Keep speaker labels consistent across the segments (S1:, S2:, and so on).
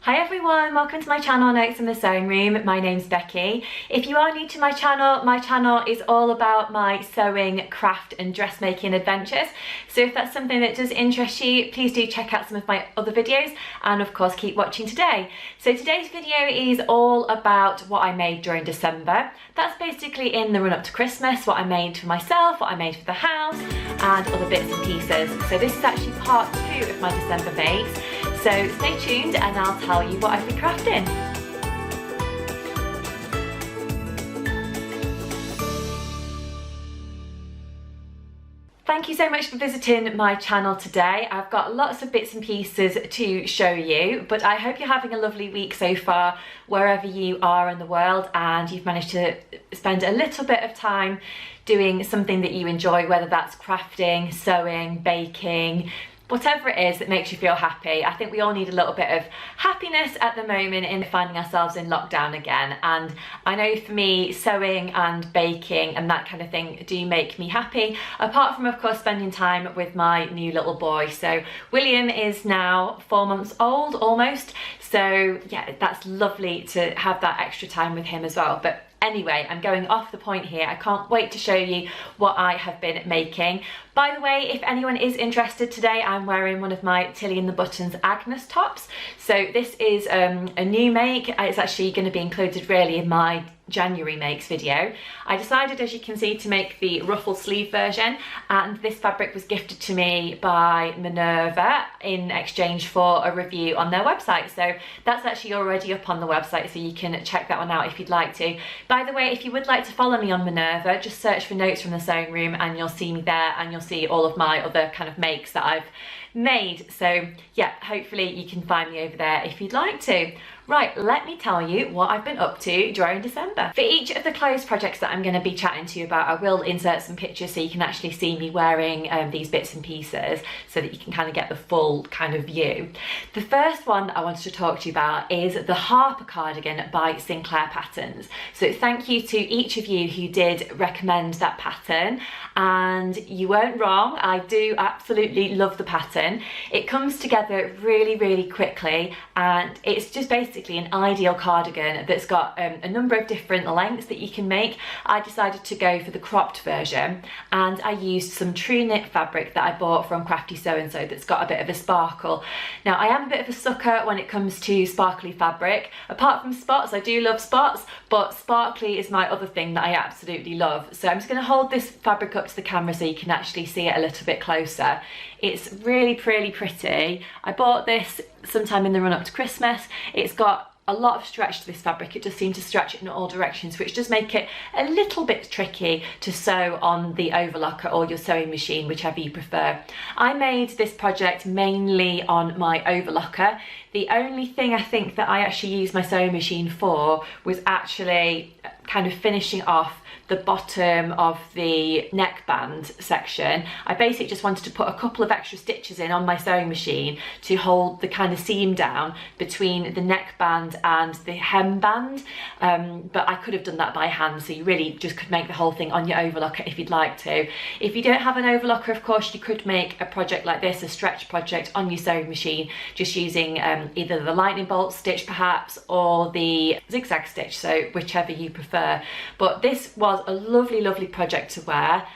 S1: Hi everyone, welcome to my channel Notes in the Sewing Room. My name's Becky. If you are new to my channel is all about my sewing, craft and dressmaking adventures. So if that's something that does interest you, please do check out some of my other videos and of course keep watching today. So today's video is all about what I made during December. That's basically in the run up to Christmas, what I made for myself, what I made for the house and other bits and pieces. So this is actually part 2 of my December makes. So stay tuned and I'll tell you what I've been crafting. Thank you so much for visiting my channel today. I've got lots of bits and pieces to show you, but I hope you're having a lovely week so far wherever you are in the world and you've managed to spend a little bit of time doing something that you enjoy, whether that's crafting, sewing, baking, whatever it is that makes you feel happy. I think we all need a little bit of happiness at the moment in finding ourselves in lockdown again. And I know for me, sewing and baking and that kind of thing do make me happy, apart from of course spending time with my new little boy. So William is now 4 months old almost. So yeah, that's lovely to have that extra time with him as well. But anyway, I'm going off the point here. I can't wait to show you what I have been making. By the way, if anyone is interested today, I'm wearing one of my Tilly and the Buttons Agnes tops. So this is a new make. It's actually going to be included really in my January makes video. I decided, as you can see, to make the ruffle sleeve version, and this fabric was gifted to me by Minerva in exchange for a review on their website. So that's actually already up on the website, so you can check that one out if you'd like to. By the way, if you would like to follow me on Minerva, just search for Notes from the Sewing Room and you'll see me there, and you'll see all of my other kind of makes that I've made. So yeah, hopefully you can find me over there if you'd like to. Right, let me tell you what I've been up to during December. For each of the clothes projects that I'm going to be chatting to you about, I will insert some pictures so you can actually see me wearing these bits and pieces so that you can kind of get the full kind of view. The first one that I wanted to talk to you about is the Harper Cardigan by Sinclair Patterns. So thank you to each of you who did recommend that pattern, and you weren't wrong. I do absolutely love the pattern. It comes together really, really quickly, and it's just basically an ideal cardigan that's got a number of different lengths that you can make. I decided to go for the cropped version, and I used some true knit fabric that I bought from Crafty So and So that's got a bit of a sparkle. Now I am a bit of a sucker when it comes to sparkly fabric. Apart from spots, I do love spots, but sparkly is my other thing that I absolutely love. So I'm just going to hold this fabric up to the camera so you can actually see it a little bit closer. It's really, really pretty. I bought this sometime in the run up to Christmas. It's got a lot of stretch to this fabric. It does seem to stretch it in all directions, which does make it a little bit tricky to sew on the overlocker or your sewing machine, whichever you prefer. I made this project mainly on my overlocker. The only thing I think that I actually used my sewing machine for was actually kind of finishing off the bottom of the neckband section. I basically just wanted to put a couple of extra stitches in on my sewing machine to hold the kind of seam down between the neckband and the hemband, but I could have done that by hand, so you really just could make the whole thing on your overlocker if you'd like to. If you don't have an overlocker, of course, you could make a project like this, a stretch project on your sewing machine, just using either the lightning bolt stitch perhaps or the zigzag stitch, so whichever you prefer. But this was a lovely, lovely project to wear.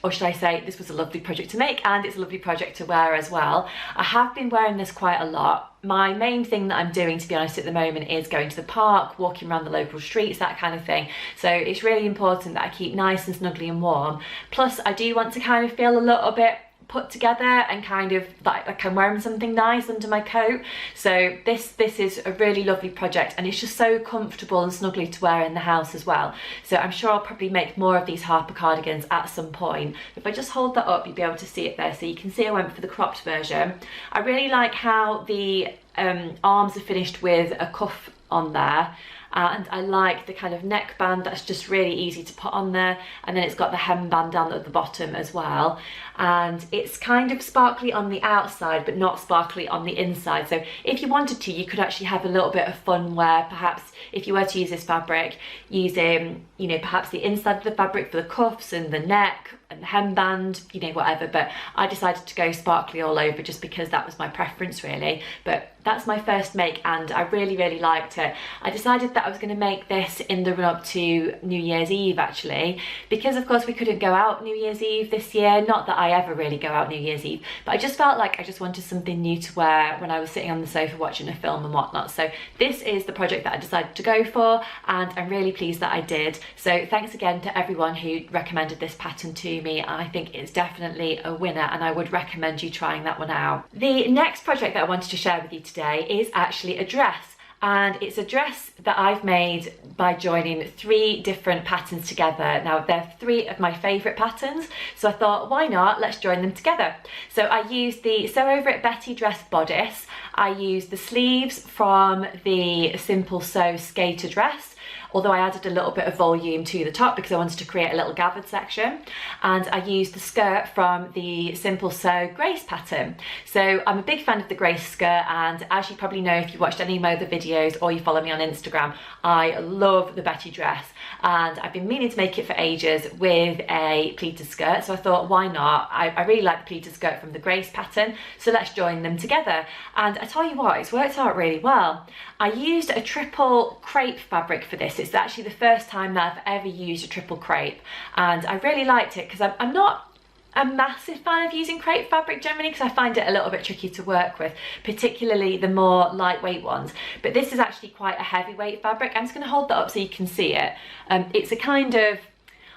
S1: Or should I say, this was a lovely project to make, and it's a lovely project to wear as well. I have been wearing this quite a lot. My main thing that I'm doing, to be honest, at the moment is going to the park, walking around the local streets, that kind of thing. So it's really important that I keep nice and snuggly and warm. Plus, I do want to kind of feel a little bit put together and kind of like I'm wearing something nice under my coat. So this is a really lovely project, and it's just so comfortable and snuggly to wear in the house as well. So I'm sure I'll probably make more of these Harper cardigans at some point. If I just hold that up, you'll be able to see it there. So you can see I went for the cropped version. I really like how the arms are finished with a cuff on there. And I like the kind of neckband that's just really easy to put on there, and then it's got the hemband down at the bottom as well, and it's kind of sparkly on the outside but not sparkly on the inside. So if you wanted to, you could actually have a little bit of fun where perhaps if you were to use this fabric, using, you know, perhaps the inside of the fabric for the cuffs and the neck and the hemband, you know, whatever, but I decided to go sparkly all over just because that was my preference really. But that's my first make and I really liked it. I decided that I was going to make this in the run up to New Year's Eve actually, because of course we couldn't go out New Year's Eve this year. Not that I ever really go out New Year's Eve, but I just felt like I just wanted something new to wear when I was sitting on the sofa watching a film and whatnot. So this is the project that I decided to go for, and I'm really pleased that I did. So thanks again to everyone who recommended this pattern to me. I think it's definitely a winner and I would recommend you trying that one out. The next project that I wanted to share with you today is actually a dress, and it's a dress that I've made by joining 3 different patterns together. Now they're 3 of my favourite patterns, so I thought why not, let's join them together. So I used the Sew Over It Betty dress bodice, I used the sleeves from the Simple Sew skater dress, although I added a little bit of volume to the top because I wanted to create a little gathered section, and I used the skirt from the Simple Sew Grace pattern. So I'm a big fan of the Grace skirt, and as you probably know if you watched any of my other videos or you follow me on Instagram, I love the Betty dress, and I've been meaning to make it for ages with a pleated skirt, so I thought why not. I really like the pleated skirt from the Grace pattern, so let's join them together. And I tell you what, it's worked out really well. I used a triple crepe fabric for this. It's actually the first time that I've ever used a triple crepe, and I really liked it because I'm not a massive fan of using crepe fabric generally because I find it a little bit tricky to work with, particularly the more lightweight ones. But this is actually quite a heavyweight fabric. I'm just going to hold that up so you can see it. It's a kind of,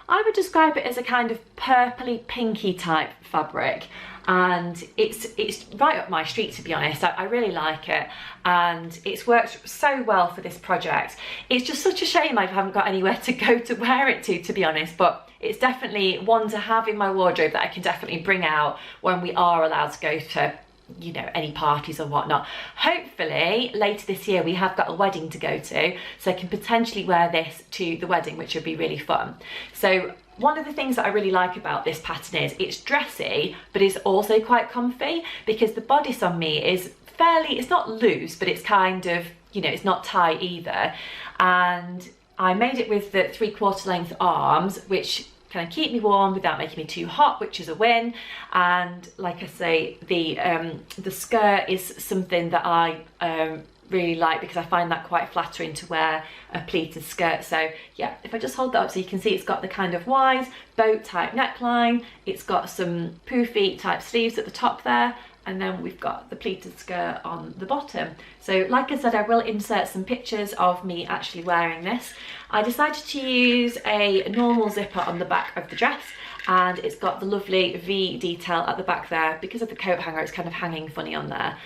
S1: I would describe it as a kind of purpley pinky type fabric, and it's right up my street, to be honest. I really like it, and it's worked so well for this project. It's just such a shame I haven't got anywhere to go to wear it to be honest, but it's definitely one to have in my wardrobe that I can definitely bring out when we are allowed to go to, you know, any parties or whatnot. Hopefully later this year we have got a wedding to go to, so I can potentially wear this to the wedding, which would be really fun. So one of the things that I really like about this pattern is it's dressy, but it's also quite comfy because the bodice on me is fairly, it's not loose, but it's kind of, you know, it's not tight either. And I made it with the 3/4 length arms, which kind of keep me warm without making me too hot, which is a win. And like I say, the skirt is something that I really like because I find that quite flattering to wear a pleated skirt. So yeah, if I just hold that up so you can see, it's got the kind of wide boat type neckline, it's got some poofy type sleeves at the top there, and then we've got the pleated skirt on the bottom. So like I said, I will insert some pictures of me actually wearing this. I decided to use a normal zipper on the back of the dress, and it's got the lovely V detail at the back there. Because of the coat hanger, it's kind of hanging funny on there.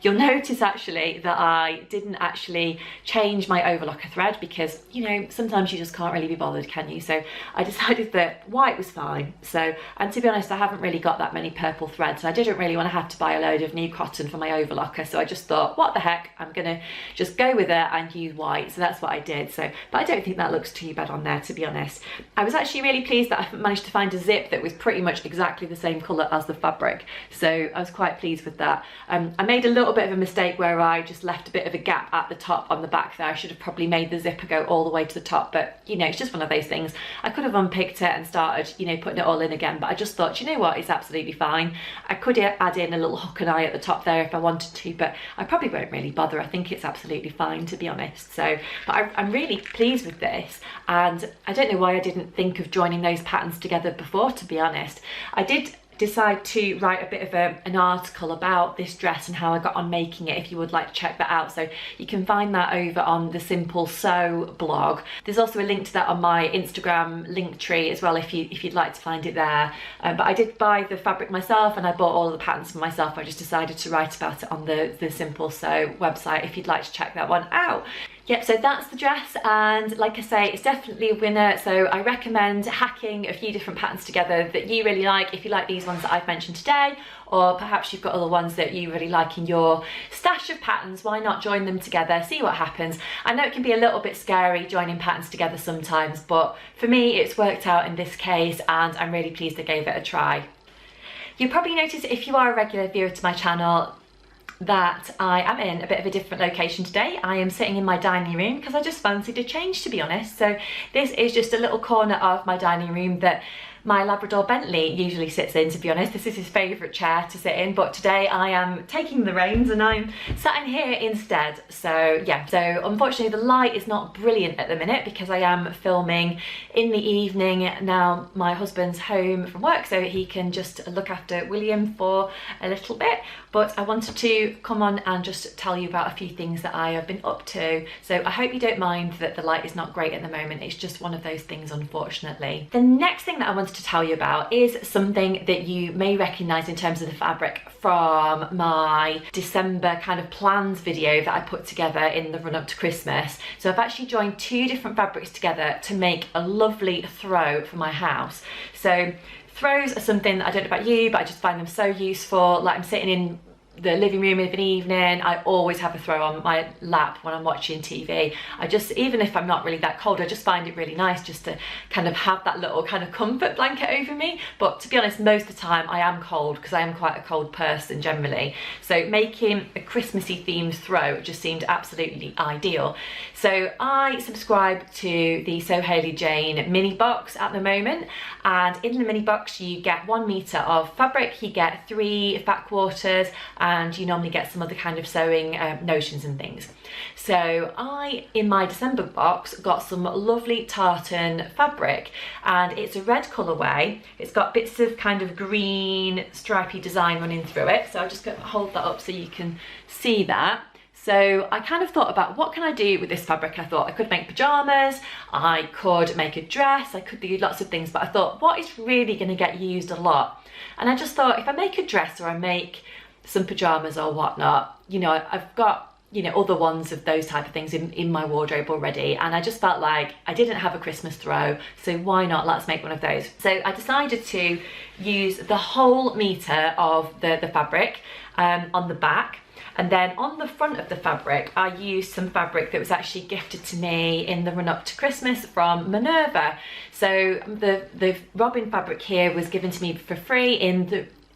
S1: You'll notice actually that I didn't actually change my overlocker thread because, you know, sometimes you just can't really be bothered, can you? So I decided that white was fine. So, and to be honest, I haven't really got that many purple threads, so I didn't really want to have to buy a load of new cotton for my overlocker. So I just thought, what the heck, I'm gonna just go with it and use white. So that's what I did. So, but I don't think that looks too bad on there, to be honest. I was actually really pleased that I managed to find a zip that was pretty much exactly the same colour as the fabric, so I was quite pleased with that. I made a little bit of a mistake where I just left a bit of a gap at the top on the back there. I should have probably made the zipper go all the way to the top, but you know, it's just one of those things. I could have unpicked it and started, you know, putting it all in again, but I just thought, you know what, it's absolutely fine. I could add in a little hook and eye at the top there if I wanted to, but I probably won't really bother. I think it's absolutely fine, to be honest. So, but I'm really pleased with this, and I don't know why I didn't think of joining those patterns together before, to be honest. I did decide to write a bit of an article about this dress and how I got on making it, if you would like to check that out. So you can find that over on the Simple Sew blog. There's also a link to that on my Instagram link tree as well if you'd like to find it there. But I did buy the fabric myself and I bought all of the patterns for myself. I just decided to write about it on the Simple Sew website if you'd like to check that one out. Yep, so that's the dress, and like I say, it's definitely a winner. So I recommend hacking a few different patterns together that you really like. If you like these ones that I've mentioned today, or perhaps you've got other ones that you really like in your stash of patterns, why not join them together, see what happens. I know it can be a little bit scary joining patterns together sometimes, but for me it's worked out in this case, and I'm really pleased I gave it a try. You'll probably notice, if you are a regular viewer to my channel, that I am in a bit of a different location today. I am sitting in my dining room because I just fancied a change, to be honest. So this is just a little corner of my dining room that my Labrador Bentley usually sits in, to be honest. This is his favourite chair to sit in, but today I am taking the reins and I'm sat in here instead. So yeah, so unfortunately the light is not brilliant at the minute because I am filming in the evening. Now my husband's home from work, so he can just look after William for a little bit, but I wanted to come on and just tell you about a few things that I have been up to. So I hope you don't mind that the light is not great at the moment. It's just one of those things, unfortunately. The next thing that I wanted to tell you about is something that you may recognise in terms of the fabric from my December kind of plans video that I put together in the run up to Christmas. So I've actually joined two different fabrics together to make a lovely throw for my house. So throws are something that I don't know about you, but I just find them so useful. Like I'm sitting in the living room of an evening, I always have a throw on my lap when I'm watching TV. I just, even if I'm not really that cold, I just find it really nice just to kind of have that little kind of comfort blanket over me. But to be honest, most of the time I am cold because I am quite a cold person generally. So making a Christmassy themed throw just seemed absolutely ideal. So I subscribe to the So Hayley Jane mini box at the moment, and in the mini box you get 1 metre of fabric, you get 3 fat quarters, and you normally get some other kind of sewing notions and things. So I, in my December box, got some lovely tartan fabric, and it's a red colourway. It's got bits of kind of green stripy design running through it. So I'm just going to hold that up so you can see that. So I kind of thought about what can I do with this fabric. I thought I could make pajamas, I could make a dress, I could do lots of things, but I thought what is really going to get used a lot? And I just thought if I make a dress or I make some pajamas or whatnot, you know, I've got, you know, other ones of those type of things in my wardrobe already, and I just felt like I didn't have a Christmas throw, so why not, let's make one of those. So I decided to use the whole metre of the fabric on the back. And then on the front of the fabric, I used some fabric that was actually gifted to me in the run up to Christmas from Minerva. So the robin fabric here was given to me for free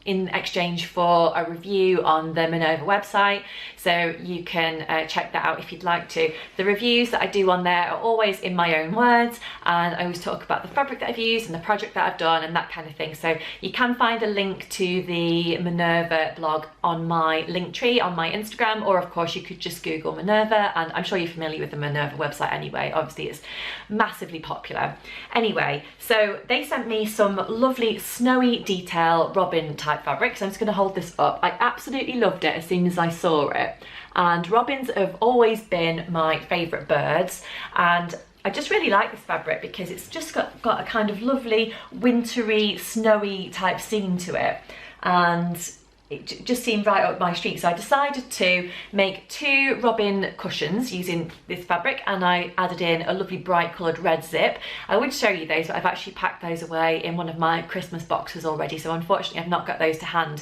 S1: in exchange for a review on the Minerva website, so you can check that out if you'd like to. The reviews that I do on there are always in my own words, and I always talk about the fabric that I've used and the project that I've done and that kind of thing. So you can find a link to the Minerva blog on my link tree on my Instagram, or of course you could just Google Minerva, and I'm sure you're familiar with the Minerva website anyway. Obviously it's massively popular. Anyway, so they sent me some lovely snowy detail robin type fabric, so I'm just going to hold this up. I absolutely loved it as soon as I saw it, and robins have always been my favourite birds, and I just really like this fabric because it's just got a kind of lovely wintry snowy type scene to it, and it just seemed right up my street. So I decided to make 2 robin cushions using this fabric, and I added in a lovely bright coloured red zip. I would show you those, but I've actually packed those away in one of my Christmas boxes already, so unfortunately I've not got those to hand.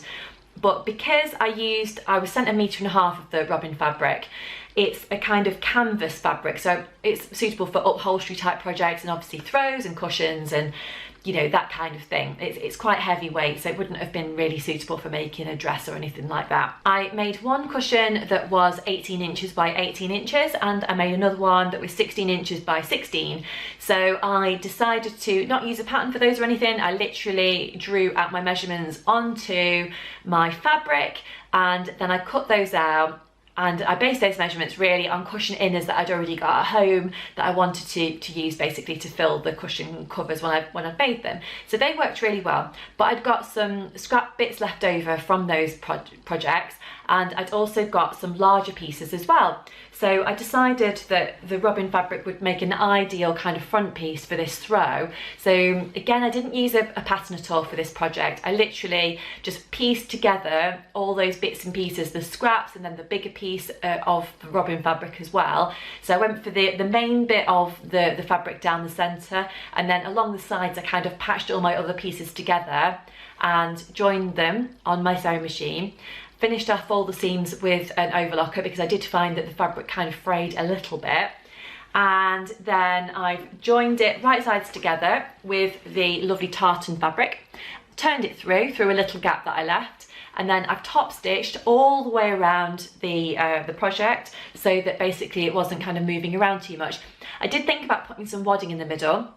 S1: But because I was sent 1.5 meters of the robin fabric, it's a kind of canvas fabric, so it's suitable for upholstery type projects and obviously throws and cushions and, you know, that kind of thing. It's quite heavyweight, so it wouldn't have been really suitable for making a dress or anything like that. I made one cushion that was 18 inches by 18 inches, and I made another one that was 16 inches by 16. So I decided to not use a pattern for those or anything. I literally drew out my measurements onto my fabric, and then I cut those out. And I based those measurements really on cushion inners that I'd already got at home that I wanted to use basically to fill the cushion covers when I made them. So they worked really well. But I'd got some scrap bits left over from those projects, and I'd also got some larger pieces as well. So I decided that the robin fabric would make an ideal kind of front piece for this throw. So again, I didn't use a pattern at all for this project. I literally just pieced together all those bits and pieces, the scraps and then the bigger piece of the robin fabric as well. So I went for the main bit of the fabric down the centre, and then along the sides I kind of patched all my other pieces together and joined them on my sewing machine. Finished off all the seams with an overlocker because I did find that the fabric kind of frayed a little bit, and then I've joined it right sides together with the lovely tartan fabric, turned it through a little gap that I left, and then I've top stitched all the way around the project so that basically it wasn't kind of moving around too much. I did think about putting some wadding in the middle,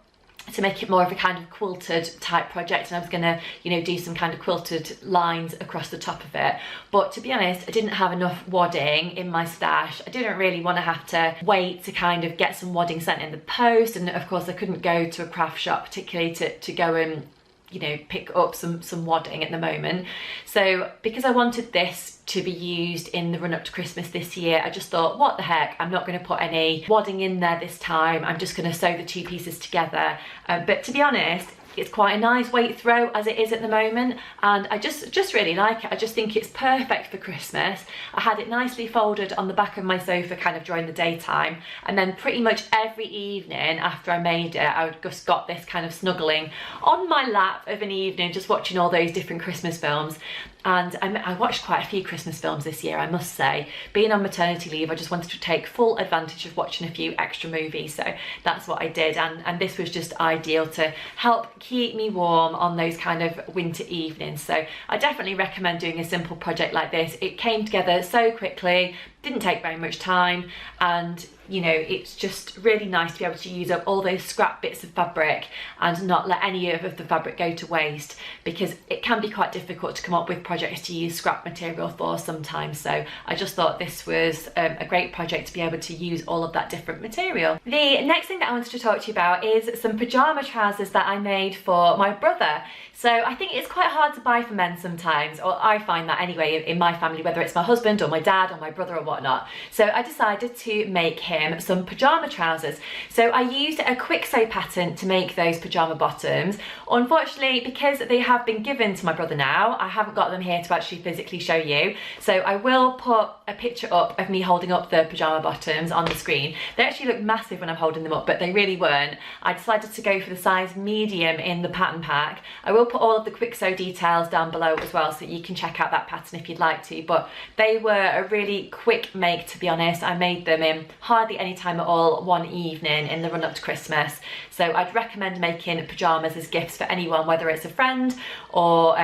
S1: to make it more of a kind of quilted type project, and I was gonna, you know, do some kind of quilted lines across the top of it. But to be honest, I didn't have enough wadding in my stash. I didn't really want to have to wait to kind of get some wadding sent in the post, and of course I couldn't go to a craft shop particularly to go and, you know, pick up some wadding at the moment. So because I wanted this to be used in the run up to Christmas this year, I just thought, what the heck, I'm not going to put any wadding in there this time. I'm just going to sew the two pieces together. But to be honest, it's quite a nice weight throw as it is at the moment, and I just really like it. I just think it's perfect for Christmas. I had it nicely folded on the back of my sofa kind of during the daytime, and then pretty much every evening after I made it, I just got this kind of snuggling on my lap of an evening, just watching all those different Christmas films. And I watched quite a few Christmas films this year, I must say. Being on maternity leave, I just wanted to take full advantage of watching a few extra movies, so that's what I did, and this was just ideal to help keep me warm on those kind of winter evenings. So I definitely recommend doing a simple project like this. It came together so quickly, didn't take very much time, and you know, it's just really nice to be able to use up all those scrap bits of fabric and not let any of the fabric go to waste, because it can be quite difficult to come up with projects to use scrap material for sometimes. So I just thought this was a great project to be able to use all of that different material. The next thing that I wanted to talk to you about is some pajama trousers that I made for my brother. So I think it's quite hard to buy for men sometimes, or I find that anyway in my family, whether it's my husband or my dad or my brother or whatnot. So I decided to make him some pajama trousers. So I used a quick sew pattern to make those pajama bottoms. Unfortunately, because they have been given to my brother now, I haven't got them here to actually physically show you. So I will put a picture up of me holding up the pajama bottoms on the screen. They actually look massive when I'm holding them up, but they really weren't. I decided to go for the size medium in the pattern pack. I will put all of the quick sew details down below as well, so you can check out that pattern if you'd like to, but they were a really quick make, to be honest. I made them in hardly any time at all, one evening in the run up to Christmas. So I'd recommend making pajamas as gifts for anyone, whether it's a friend or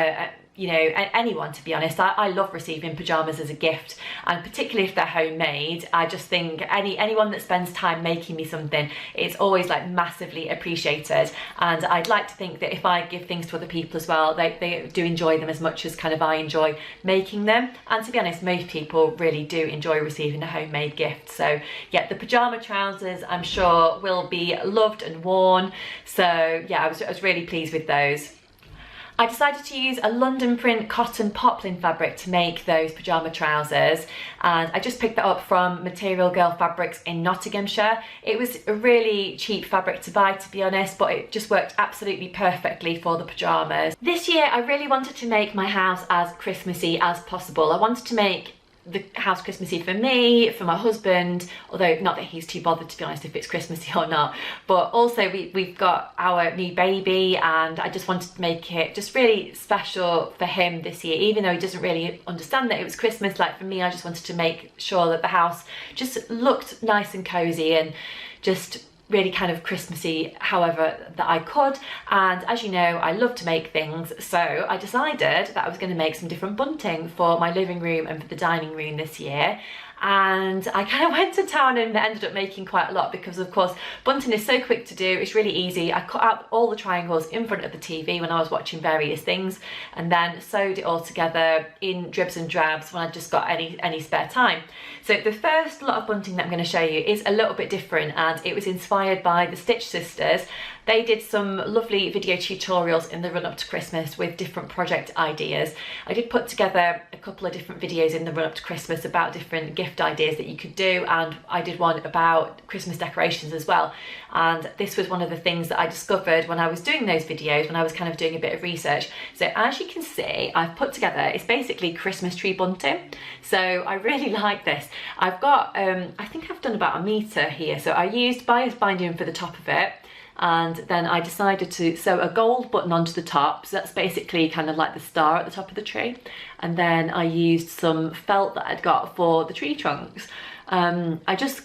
S1: you know, anyone, to be honest. I love receiving pajamas as a gift, and particularly if they're homemade. I just think anyone that spends time making me something, it's always like massively appreciated, and I'd like to think that if I give things to other people as well, they do enjoy them as much as kind of I enjoy making them. And to be honest, most people really do enjoy receiving a homemade gift. So yeah, the pajama trousers I'm sure will be loved and worn. So yeah, I was really pleased with those. I decided to use a London print cotton poplin fabric to make those pajama trousers, and I just picked that up from Material Girl Fabrics in Nottinghamshire. It was a really cheap fabric to buy, to be honest, but it just worked absolutely perfectly for the pajamas. This year I really wanted to make my house as Christmassy as possible. I wanted to make the house Christmassy for me, for my husband, although not that he's too bothered, to be honest, if it's Christmassy or not, but also we've got our new baby, and I just wanted to make it just really special for him this year, even though he doesn't really understand that it was Christmas. Like for me, I just wanted to make sure that the house just looked nice and cozy and just really kind of Christmassy however that I could. And as you know, I love to make things, so I decided that I was going to make some different bunting for my living room and for the dining room this year. And I kind of went to town and ended up making quite a lot, because of course bunting is so quick to do, it's really easy. I cut out all the triangles in front of the TV when I was watching various things, and then sewed it all together in dribs and drabs when I just got any spare time. So the first lot of bunting that I'm going to show you is a little bit different, and it was inspired by the Stitch Sisters. They did some lovely video tutorials in the run up to Christmas with different project ideas. I did put together a couple of different videos in the run up to Christmas about different gift ideas that you could do, and I did one about Christmas decorations as well. And this was one of the things that I discovered when I was doing those videos, when I was kind of doing a bit of research. So as you can see, I've put together, it's basically Christmas tree bunting. So I really like this. I've got, I think I've done about 1 meter here. So I used bias binding for the top of it, and then I decided to sew a gold button onto the top, so that's basically kind of like the star at the top of the tree. And then I used some felt that I'd got for the tree trunks. I just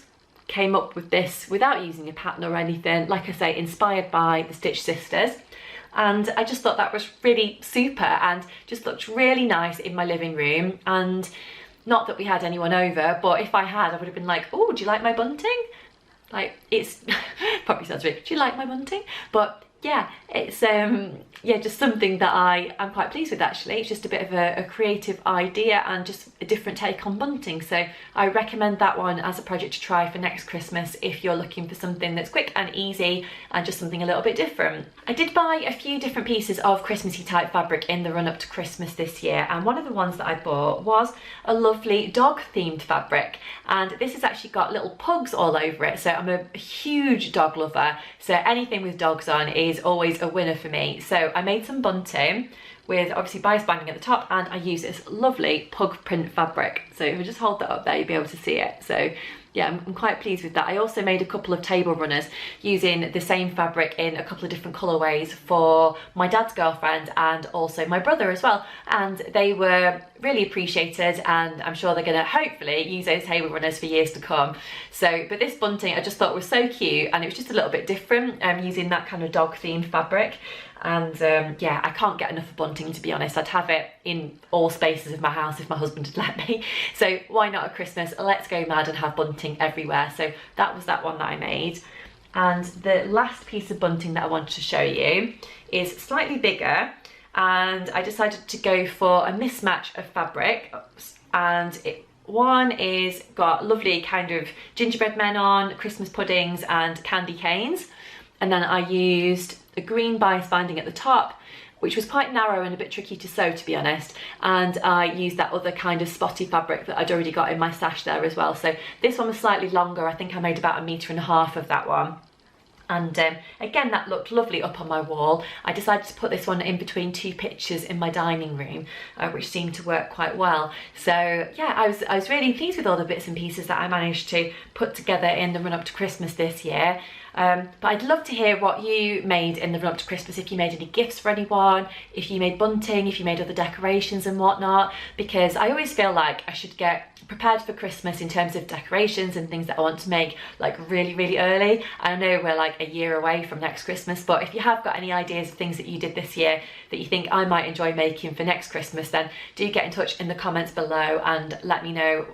S1: came up with this without using a pattern or anything, like I say, inspired by the Stitch Sisters. And I just thought that was really super and just looked really nice in my living room. And not that we had anyone over, but if I had, I would have been like, oh, do you like my bunting? Like, it's probably sounds weird, do you like my bunting? But yeah, it's yeah, just something that I'm quite pleased with actually. It's just a bit of a creative idea and just a different take on bunting. So I recommend that one as a project to try for next Christmas if you're looking for something that's quick and easy and just something a little bit different. I did buy a few different pieces of Christmassy type fabric in the run up to Christmas this year, and one of the ones that I bought was a lovely dog themed fabric, and this has actually got little pugs all over it. So I'm a huge dog lover, so anything with dogs on is always a winner for me. So I made some bunting with obviously bias binding at the top, and I use this lovely pug print fabric. So if I just hold that up there, you'll be able to see it. So yeah, I'm quite pleased with that. I also made a couple of table runners using the same fabric in a couple of different colourways for my dad's girlfriend and also my brother as well. And they were really appreciated, and I'm sure they're gonna hopefully use those table runners for years to come. So, but this bunting I just thought was so cute, and it was just a little bit different using that kind of dog themed fabric. And yeah, I can't get enough of bunting, to be honest. I'd have it in all spaces of my house if my husband had let me. So why not at Christmas? Let's go mad and have bunting everywhere. So that was that one that I made. And the last piece of bunting that I wanted to show you is slightly bigger, and I decided to go for a mismatch of fabric. And one is got lovely kind of gingerbread men on, Christmas puddings and candy canes. And then I used a green bias binding at the top, which was quite narrow and a bit tricky to sew, to be honest. And I used that other kind of spotty fabric that I'd already got in my stash there as well. So this one was slightly longer. I think I made about 1.5 meters of that one. And again, that looked lovely up on my wall. I decided to put this one in between two pictures in my dining room, which seemed to work quite well. So yeah, I was really pleased with all the bits and pieces that I managed to put together in the run up to Christmas this year. But I'd love to hear what you made in the run up to Christmas, if you made any gifts for anyone, if you made bunting, if you made other decorations and whatnot, because I always feel like I should get prepared for Christmas in terms of decorations and things that I want to make like really early. I know we're like a year away from next Christmas, but if you have got any ideas of things that you did this year that you think I might enjoy making for next Christmas, then do get in touch in the comments below and let me know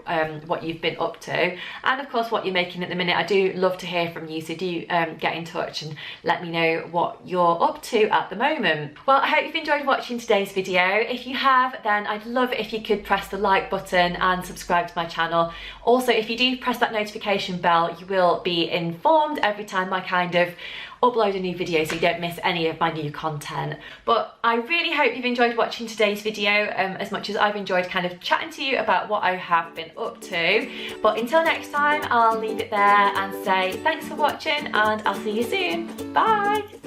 S1: what you've been up to, and of course what you're making at the minute. I do love to hear from you, so do get in touch and let me know what you're up to at the moment. Well, I hope you've enjoyed watching today's video. If you have, then I'd love it if you could press the like button and subscribe to my channel. Also, if you do press that notification bell, you will be informed every time I kind of upload a new video, so you don't miss any of my new content. But I really hope you've enjoyed watching today's video as much as I've enjoyed kind of chatting to you about what I have been up to. But until next time, I'll leave it there and say thanks for watching, and I'll see you soon. Bye!